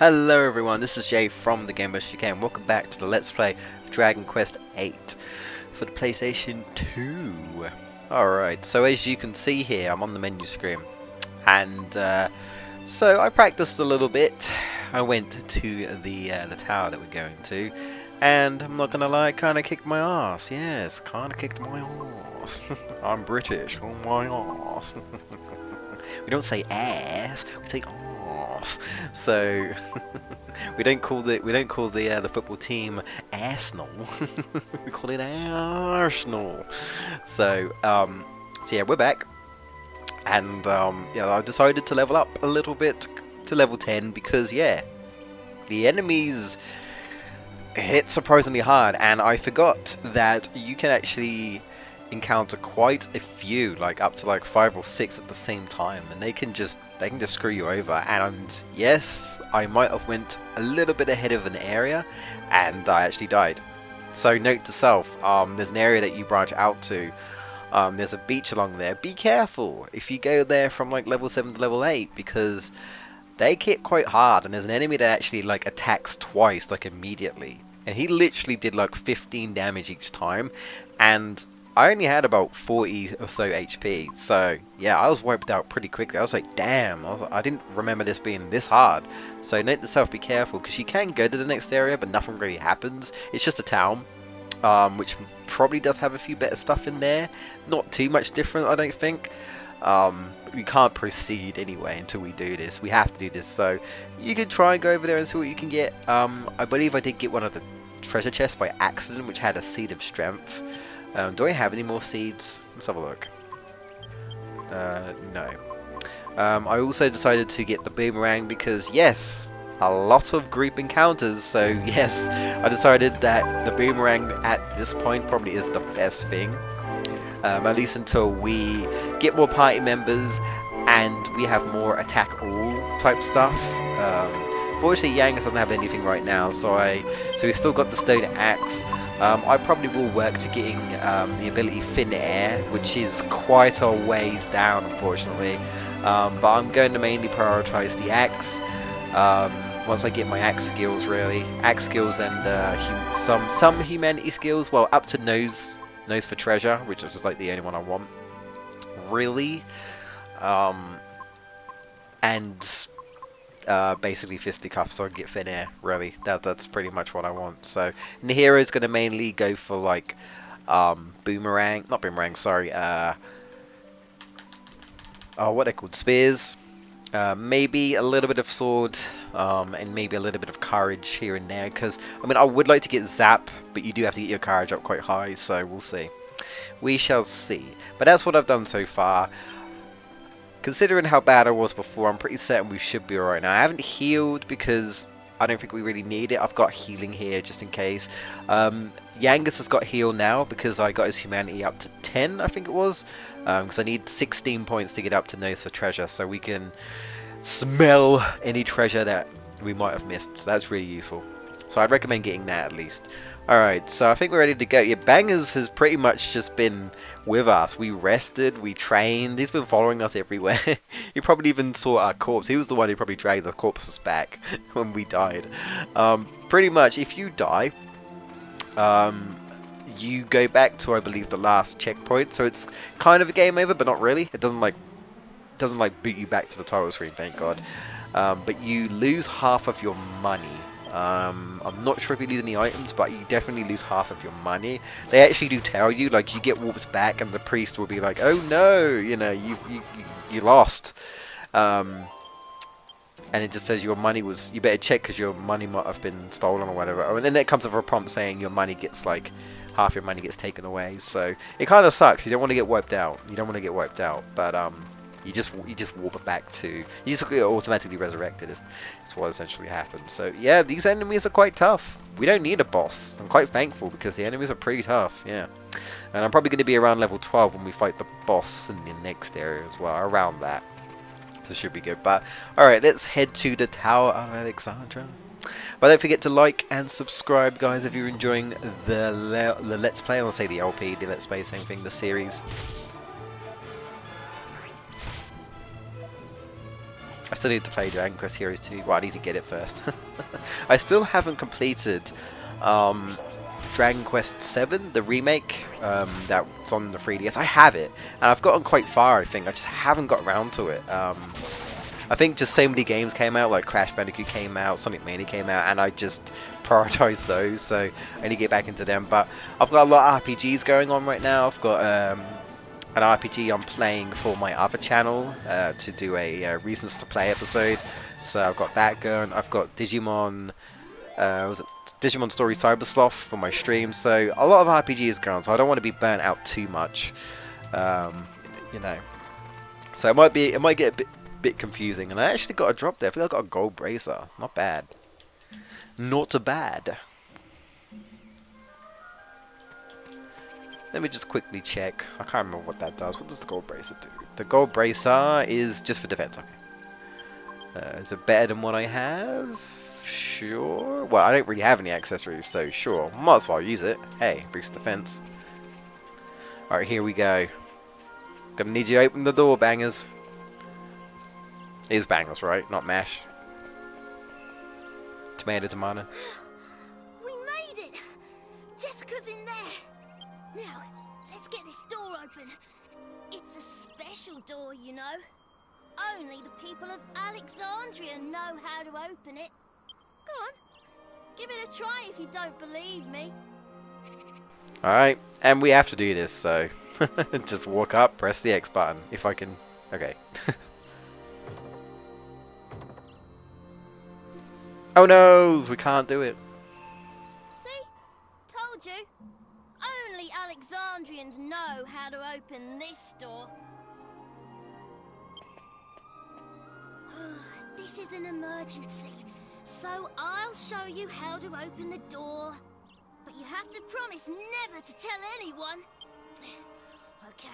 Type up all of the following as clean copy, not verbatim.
Hello everyone, this is Jay from the GamebustersUK and welcome back to the Let's Play of Dragon Quest VIII for the PlayStation 2. Alright, so as you can see here, I'm on the menu screen and so I practiced a little bit. I went to the tower that we're going to, and I'm not gonna lie, kinda kicked my ass. Yes, kinda kicked my ass. I'm British, oh my ass. We don't say ass, we say arse. So we don't call the football team Arsenal. We call it Arsenal. So yeah, we're back, and yeah, I decided to level up a little bit to level 10 because yeah, the enemies hit surprisingly hard, and I forgot that you can actually encounter quite a few, like up to like 5 or 6 at the same time, and they can just screw you over. And yes, I might have went a little bit ahead of an area and I actually died. So note to self, there's an area that you branch out to. There's a beach along there. Be careful if you go there from like level 7 to level 8, because they hit quite hard, and there's an enemy that actually like attacks twice, like immediately, and he literally did like 15 damage each time, and I only had about 40 or so HP, so yeah, I was wiped out pretty quickly. I was like, damn, I didn't remember this being this hard. So note to self, be careful, because you can go to the next area, but nothing really happens. It's just a town, which probably does have a few better stuff in there. Not too much different, I don't think. We can't proceed anyway until we do this. We have to do this, so you could try and go over there and see what you can get. I believe I did get one of the treasure chests by accident, which had a seed of strength. Do I have any more seeds? Let's have a look. No. I also decided to get the boomerang because, yes, a lot of group encounters. So, yes, I decided that the boomerang at this point probably is the best thing. At least until we get more party members and we have more attack all type stuff. Fortunately, Yangus doesn't have anything right now, so we've still got the stone axe. I probably will work to getting the ability Thin Air, which is quite a ways down, unfortunately. But I'm going to mainly prioritize the axe. Once I get my axe skills, really, axe skills and some humanity skills. Well, up to nose for treasure, which is just like the only one I want, really. And basically fisticuffs, so I can get Thin Air, really. That's pretty much what I want. So, and the hero is going to mainly go for like boomerang, not boomerang, sorry, what they're called, spears, maybe a little bit of sword, and maybe a little bit of courage here and there, because I mean, I would like to get zap, but you do have to get your courage up quite high, so we'll see. We shall see. But that's what I've done so far. Considering how bad I was before, I'm pretty certain we should be alright now. I haven't healed because I don't think we really need it. I've got healing here just in case. Yangus has got heal now because I got his humanity up to 10, I think it was. Because I need 16 points to get up to nose for treasure, so we can smell any treasure that we might have missed. So that's really useful. So I'd recommend getting that at least. Alright, so I think we're ready to go. Yeah, Bangers has pretty much just been with us. We rested, we trained, he's been following us everywhere. He probably even saw our corpse. He was the one who probably dragged the corpses back when we died. Pretty much, if you die, you go back to, I believe, the last checkpoint. So it's kind of a game over, but not really. It doesn't like boot you back to the title screen, thank God. But you lose half of your money. I'm not sure if you lose any items, but you definitely lose half of your money. They actually do tell you, like, you get warped back, and the priest will be like, "Oh no, you know, you lost," and it just says your money was. You better check because your money might have been stolen or whatever. And then it comes with a prompt saying your money gets like half your money gets taken away. So it kind of sucks. You don't want to get wiped out. You don't want to get wiped out, but you just warp it back to, you just get automatically resurrected. It's what essentially happens. So yeah, these enemies are quite tough. We don't need a boss. I'm quite thankful because the enemies are pretty tough. Yeah, and I'm probably going to be around level 12 when we fight the boss in the next area as well. Around that, so it should be good. But all right, let's head to the Tower of Alexnadra. But don't forget to like and subscribe, guys, if you're enjoying the Let's Play. I'll say the LP, the Let's Play, same thing, the series. I still need to play Dragon Quest Heroes 2. Well, I need to get it first. I still haven't completed Dragon Quest VII, the remake that's on the 3DS. I have it, and I've gotten quite far, I think. I just haven't got around to it. I think just so many games came out, like Crash Bandicoot came out, Sonic Mania came out, and I just prioritized those, so I need to get back into them. But I've got a lot of RPGs going on right now. I've got an RPG I'm playing for my other channel to do a Reasons to Play episode, so I've got that going. I've got Digimon, was it Digimon Story Cyber Sloth for my stream, so a lot of RPGs going on, so I don't want to be burnt out too much, you know. So it might get a bit confusing, and I actually got a drop there. I think I got a gold bracer. Not bad. Not bad. Let me just quickly check. I can't remember what that does. What does the gold bracer do? The gold bracer is just for defense. Okay. Is it better than what I have? Sure. Well, I don't really have any accessories, so sure. Might as well use it. Hey, boost defense. Alright, here we go. Gonna need you to open the door, bangers. It is bangers, right? Not mash. Tomato, tomato. We made it! Jessica's in there! Now, let's get this door open. It's a special door, you know. Only the people of Alexandria know how to open it. Go on, give it a try if you don't believe me. Alright, and we have to do this, so just walk up, press the X button, if I can. Okay. Oh no, we can't do it. See? Told you. Only Alexandrians know how to open this door. This is an emergency, so I'll show you how to open the door. But you have to promise never to tell anyone. Okay.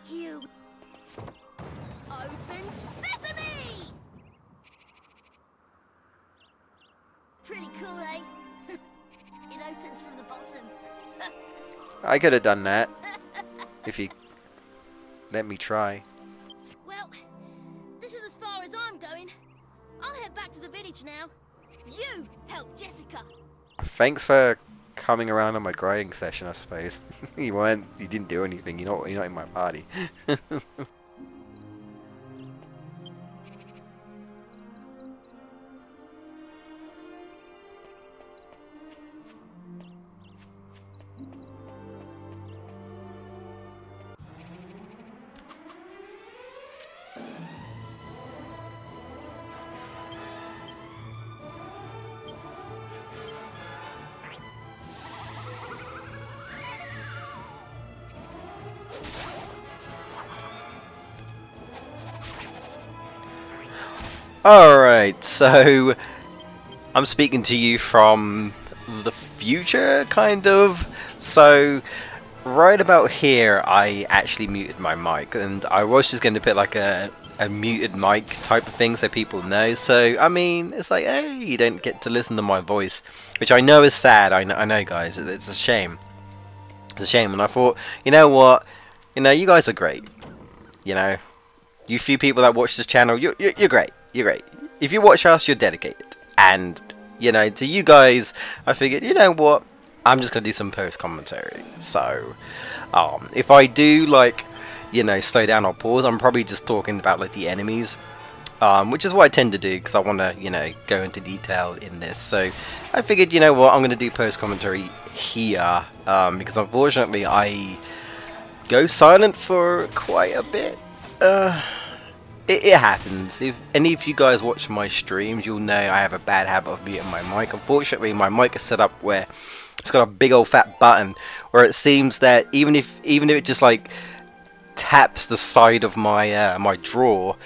You open sesame! Pretty cool, eh? It opens from the bottom. I could have done that if you let me try. Well, this is as far as I'm going. I'll head back to the village now. You help Jessica. Thanks for coming around on my grinding session, I suppose. You didn't do anything. You're not in my party. Alright, so I'm speaking to you from the future, kind of. So right about here I actually muted my mic, and I was just going to put like a muted mic type of thing so people know. So I mean, it's like, hey, you don't get to listen to my voice, which I know is sad. I know guys, it's a shame. It's a shame. And I thought, you know what, you guys are great. You few people that watch this channel, you're great. You're great. If you watch us, you're dedicated. And, to you guys, I figured, you know what? I'm just going to do some post-commentary. So, if I do, slow down or pause, I'm probably just talking about, the enemies. Which is what I tend to do, because I want to, go into detail in this. So, I figured, you know what? I'm going to do post-commentary here. Because, unfortunately, I go silent for quite a bit. It happens. If any of you guys watch my streams, you'll know I have a bad habit of muting my mic. Unfortunately, my mic is set up where it's got a big old fat button where it seems that even if it just taps the side of my my drawer,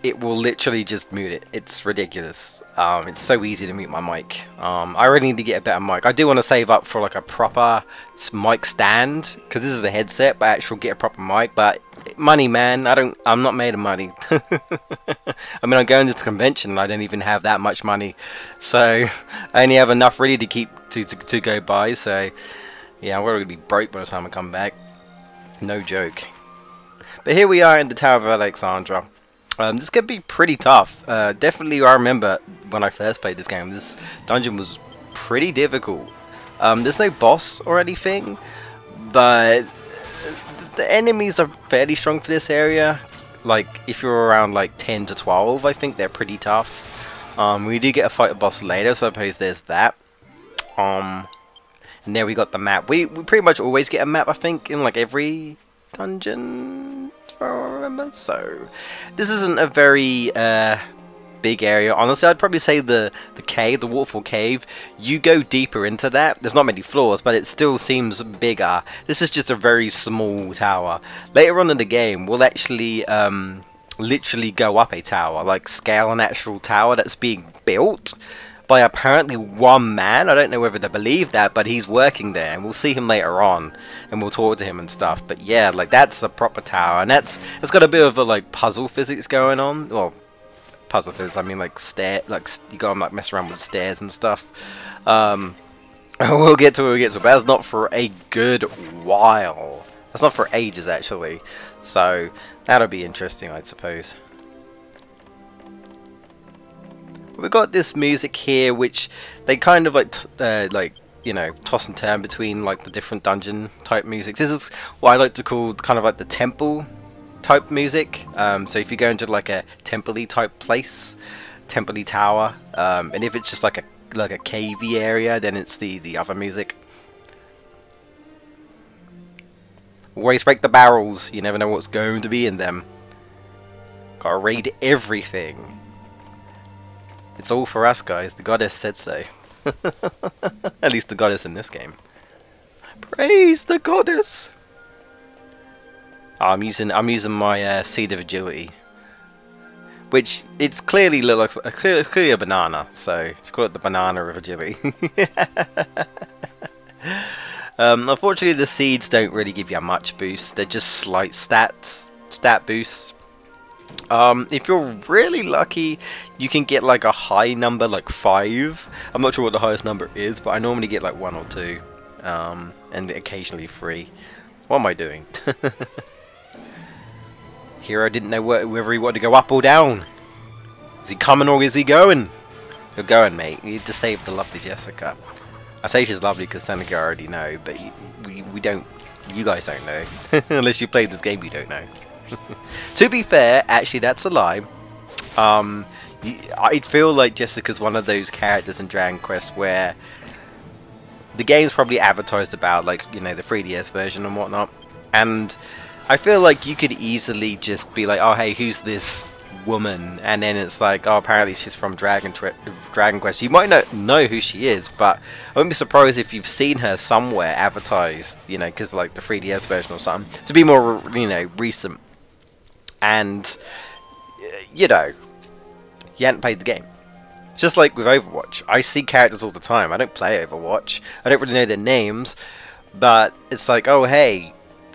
it will literally just mute it. It's ridiculous. It's so easy to mute my mic. I really need to get a better mic. I do want to save up for a proper mic stand, because this is a headset, but actually get a proper mic. But money, man, I'm not made of money. I mean, I'm going to the convention and I don't even have that much money, so I only have enough really to keep to go by. So yeah, I'm gonna be broke by the time I come back. No joke. But here we are in the Tower of Alexnadra. This could be pretty tough. Definitely, I remember when I first played this game, this dungeon was pretty difficult. There's no boss or anything, but the enemies are fairly strong for this area. Like, if you're around like 10 to 12, I think they're pretty tough. We do get a fight a boss later, so I suppose there's that. And there we got the map. We pretty much always get a map, I think, in like every dungeon, if I remember. So this isn't a very big area. Honestly, I'd probably say the cave, the waterfall cave, you go deeper into that. There's not many floors, but it still seems bigger. This is just a very small tower. Later on in the game, we'll actually literally go up a tower, like scale an actual tower that's being built by apparently one man. I don't know whether to believe that, but he's working there, and we'll see him later on, and we'll talk to him and stuff. But yeah, like, that's a proper tower, and it's got a bit of a like puzzle physics going on. Well, puzzle physics, I mean, like like you gotta like mess around with stairs and stuff. We'll get to it, but that's not for a good while. That's not for ages, actually. So that'll be interesting, I suppose. We've got this music here, which they kind of like you know, toss and turn between like the different dungeon type music. This is what I like to call kind of like the temple type music. So if you go into like a temple-y type place, temple-y tower, and if it's just like a cavey area, then it's the other music. Always break the barrels. You never know what's going to be in them. Gotta raid everything. It's all for us, guys. The goddess said so. At least the goddess in this game. Praise the goddess. Oh, I'm using my seed of agility, which it's clearly looks clearly a banana. So just call it the banana of agility. Unfortunately, the seeds don't really give you much boost. They're just slight stat boosts. If you're really lucky, you can get like a high number, like 5. I'm not sure what the highest number is, but I normally get like 1 or 2, and occasionally 3. What am I doing? Hero didn't know whether he wanted to go up or down. Is he coming or is he going? You're going, mate. You need to save the lovely Jessica. I say she's lovely because Seneca already know, but we don't. You guys don't know. Unless you played this game, you don't know. To be fair, actually that's a lie. I feel like Jessica's one of those characters in Dragon Quest where the game's probably advertised about, like, you know, the 3DS version and whatnot, and I feel like you could easily just be like, oh hey, who's this woman? And then it's like, oh, apparently she's from Dragon Quest. You might not know who she is, but I wouldn't be surprised if you've seen her somewhere advertised, you know, because like the 3DS version or something, to be more, you know, recent. And, you know, you hadn't played the game. Just like with Overwatch, I see characters all the time. I don't play Overwatch. I don't really know their names, but it's like, oh hey,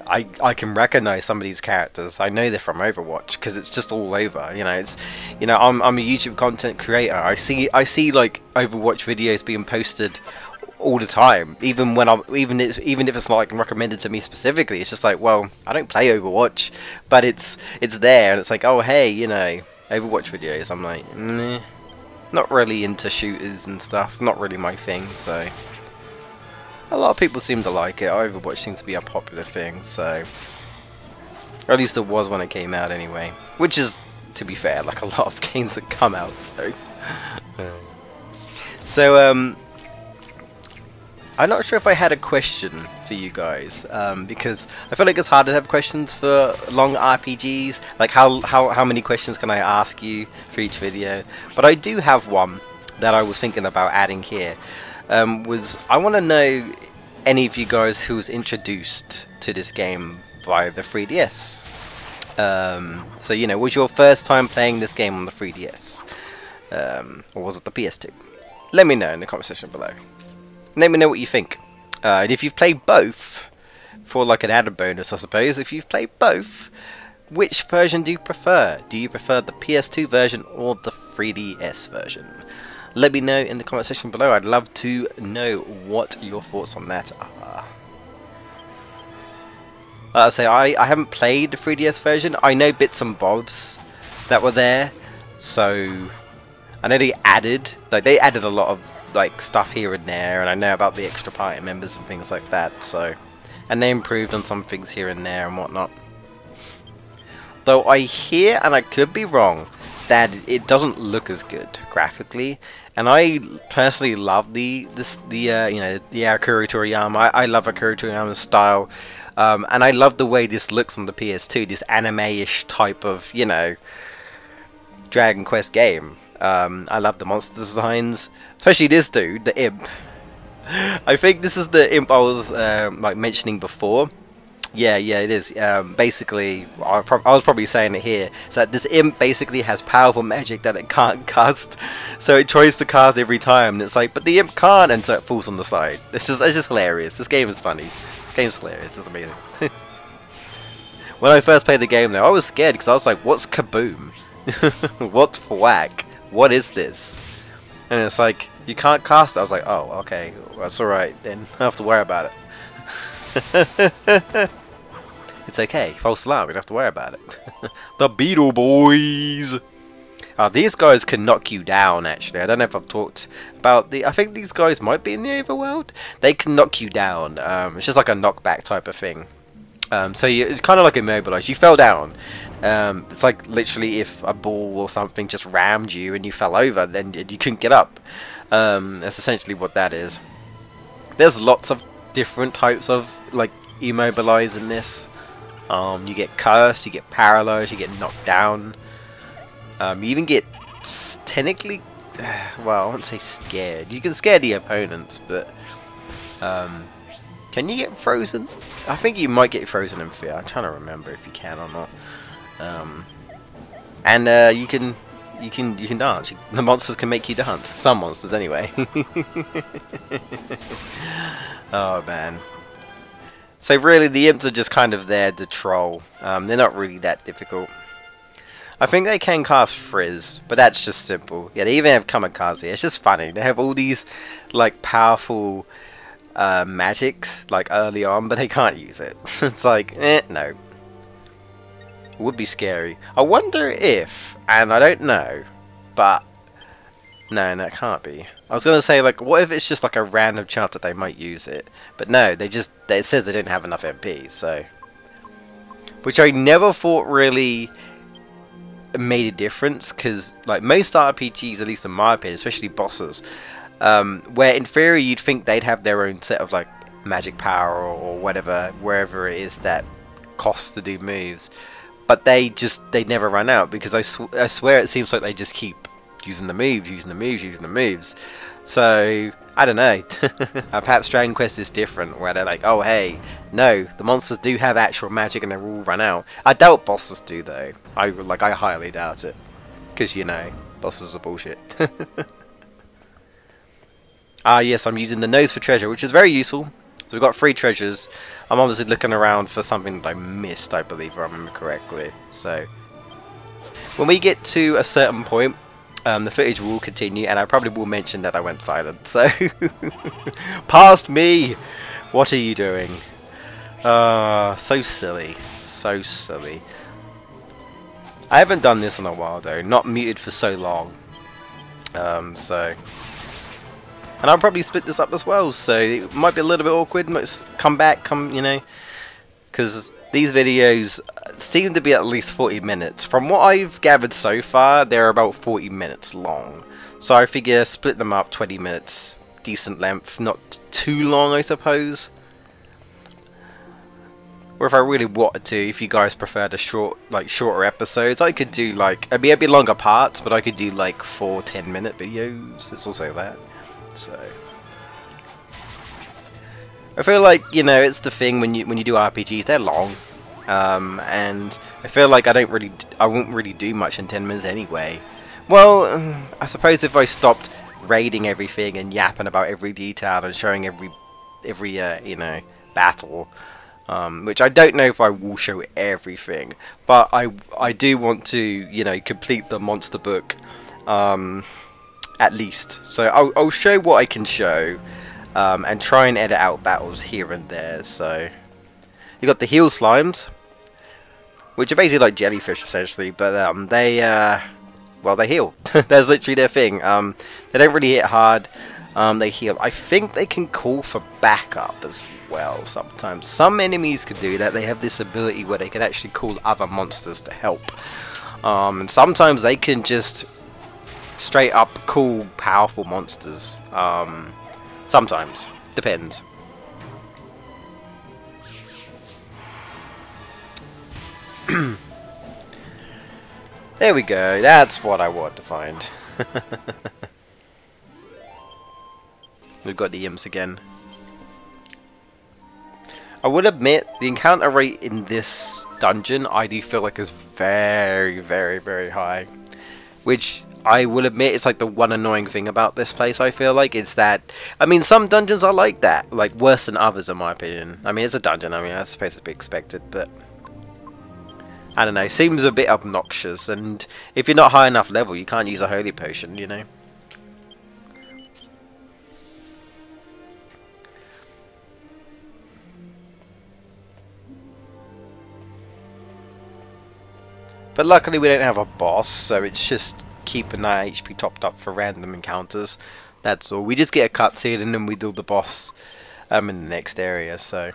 I can recognize some of these characters. I know they're from Overwatch because it's just all over. You know, it's, you know, I'm a YouTube content creator. I see like Overwatch videos being posted all the time, even when even if it's not like recommended to me specifically. It's just like, well, I don't play Overwatch, but it's there, and it's like, oh hey, you know, Overwatch videos. I'm like, nah, not really into shooters and stuff. Not really my thing. So a lot of people seem to like it. Overwatch seems to be a popular thing, so, or at least it was when it came out anyway. Which is, to be fair, like a lot of games that come out. So I'm not sure if I had a question for you guys, because I feel like it's hard to have questions for long RPGs. Like how many questions can I ask you for each video? But I do have one that I was thinking about adding here. I want to know any of you guys who was introduced to this game via the 3DS. So, you know, was your first time playing this game on the 3DS? Or was it the PS2? Let me know in the comment section below. Let me know what you think. And if you've played both, for like an added bonus I suppose, if you've played both, which version do you prefer? Do you prefer the PS2 version or the 3DS version? Let me know in the comment section below. I'd love to know what your thoughts on that are. I haven't played the 3DS version. I know bits and bobs, that were there. So I know they added a lot of like stuff here and there, and I know about the extra party members and things like that. So, and they improved on some things here and there and whatnot. Though I hear, and I could be wrong, that it doesn't look as good graphically, and I personally love the Akira Toriyama. I love Akira Toriyama's style, and I love the way this looks on the PS2. This anime-ish type of, you know, Dragon Quest game. I love the monster designs, especially this dude, the imp. I think this is the imp I was like mentioning before. Yeah, it is. Basically, I was probably saying it here. So that this imp basically has powerful magic that it can't cast, so it tries to cast every time, and it's like, but the imp can't, and so it falls on the side. It's just hilarious. This game is funny. This game's hilarious. It's amazing. When I first played the game, though, I was scared because I was like, "What's kaboom? What's thwack? What is this?" And it's like, you can't cast it. I was like, "Oh, okay, well, that's all right. Then I don't have to worry about it." It's okay. False alarm. We don't have to worry about it. The Beetle Boys. These guys can knock you down. Actually, I don't know if I've talked about the. I think these guys might be in the overworld. They can knock you down. It's just like a knockback type of thing. So it's kind of like immobilized. You fell down. It's like literally if a ball or something just rammed you and you fell over, then you couldn't get up. That's essentially what that is. There's lots of different types of like immobilize in this. You get cursed, you get paralyzed, you get knocked down. You even get technically, well, I wouldn't say scared. You can scare the opponents, but can you get frozen? I think you might get frozen in fear. I'm trying to remember if you can or not. And you can dance. The monsters can make you dance. Some monsters, anyway. Oh man. So really, the imps are just kind of there to troll. They're not really that difficult. I think they can cast Frizz, but that's just simple. Yeah, they even have Kamikaze. It's just funny. They have all these like powerful magics like early on, but they can't use it. It's like, no. It would be scary. I wonder if, and I don't know, but no, it can't be. I was gonna say, like, what if it's just like a random chance that they might use it? But no, it says they didn't have enough MP, so. Which I never thought really made a difference, because like most RPGs, at least in my opinion, especially bosses, where in theory you'd think they'd have their own set of like magic power or whatever, wherever it is that costs to do moves, but they never run out, because I swear it seems like they just keep using the moves. So I don't know. Perhaps Dragon Quest is different, where they're like, oh hey, no, the monsters do have actual magic and they will run out. I doubt bosses do though. I highly doubt it, because you know, bosses are bullshit. Yes, I'm using the nose for treasure, which is very useful. So we've got 3 treasures. I'm obviously looking around for something that I missed, I believe, if I remember correctly. So when we get to a certain point, the footage will continue, and I probably will mention that I went silent. So, past me! What are you doing? So silly. So silly. I haven't done this in a while, though. Not muted for so long. So... And I'll probably split this up as well, so it might be a little bit awkward. Might come back, you know, because these videos seem to be at least 40 minutes. From what I've gathered so far, they're about 40 minutes long. So I figure split them up, 20 minutes, decent length, not too long, I suppose. Or if I really wanted to, if you guys prefer the shorter episodes, I could do like, it'd be a bit longer parts, but I could do like 4 10-minute videos. It's also that. So I feel like, you know, it's the thing when you do RPGs, they're long, and I feel like I won't really do much in 10 minutes anyway. Well, I suppose if I stopped raiding everything and yapping about every detail and showing every you know, battle, which I don't know if I will show everything, but I do want to, you know, complete the monster book. At least. So I'll show what I can show, and try and edit out battles here and there. So you got the heal slimes, which are basically like jellyfish essentially, but they well, they heal. That's literally their thing. They don't really hit hard. They heal. I think they can call for backup as well sometimes. Some enemies can do that. They have this ability where they can actually call other monsters to help. And sometimes they can just straight up call powerful monsters. Sometimes. Depends. There we go. That's what I want to find. We've got the imps again. I would admit, the encounter rate in this dungeon, I do feel like is very, very, very high. Which, I will admit, it's like the one annoying thing about this place, I feel like. It's that, I mean, some dungeons are like that. Like, worse than others, in my opinion. I mean, it's a dungeon, I mean, that's supposed to be expected, but I don't know, seems a bit obnoxious. And if you're not high enough level, you can't use a holy potion, you know. But luckily we don't have a boss, so it's just keeping our HP topped up for random encounters. That's all. We just get a cutscene and then we do the boss in the next area, so.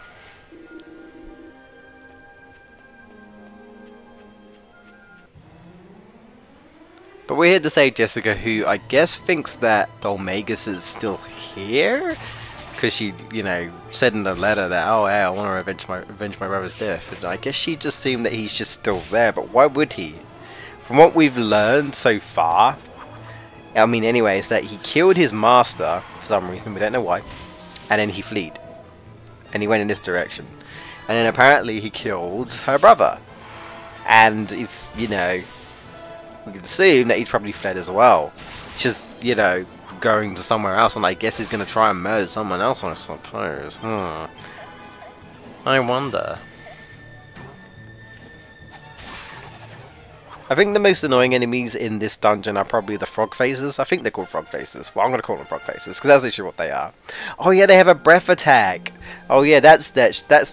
But we're here to save Jessica, who I guess thinks that doulmagus is still here? Because she, you know, said in the letter that, oh, hey, I want to avenge my brother's death. And I guess she just assumed that he's just still there, but why would he? From what we've learned so far, I mean, anyway, is that he killed his master for some reason, we don't know why, and then he fled. And he went in this direction. And then apparently he killed her brother. And if, you know, we can assume that he's probably fled as well. Just, you know, going to somewhere else, and I guess he's going to try and murder someone else, I suppose. I wonder. I think the most annoying enemies in this dungeon are probably the frog faces. I think they're called frog faces. Well, I'm going to call them frog faces, because that's literally what they are. Oh yeah, they have a breath attack. Oh yeah, that's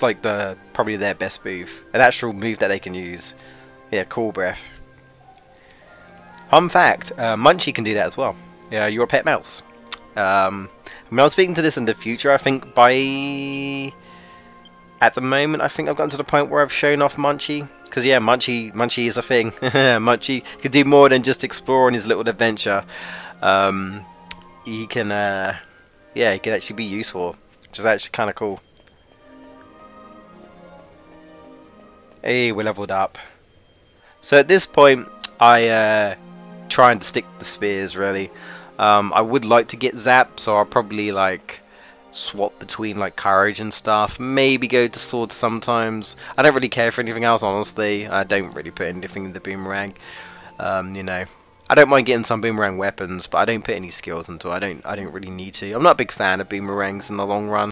like probably their best move. An actual move that they can use. Yeah, cool breath. Fun fact, Munchie can do that as well. Yeah, you're a pet mouse. I mean, I'm speaking to this in the future. I think at the moment, I think I've gotten to the point where I've shown off Munchie. Because yeah, Munchie is a thing. Munchie can do more than just explore on his little adventure. He can, yeah, he can actually be useful, which is actually kind of cool. Hey, we're leveled up. So at this point, I trying to stick to spears really. I would like to get Zap, so I'll probably like swap between like courage and stuff. Maybe go to swords sometimes. I don't really care for anything else, honestly. I don't really put anything in the boomerang. You know, I don't mind getting some boomerang weapons, but I don't put any skills into it. I don't really need to. I'm not a big fan of boomerangs in the long run.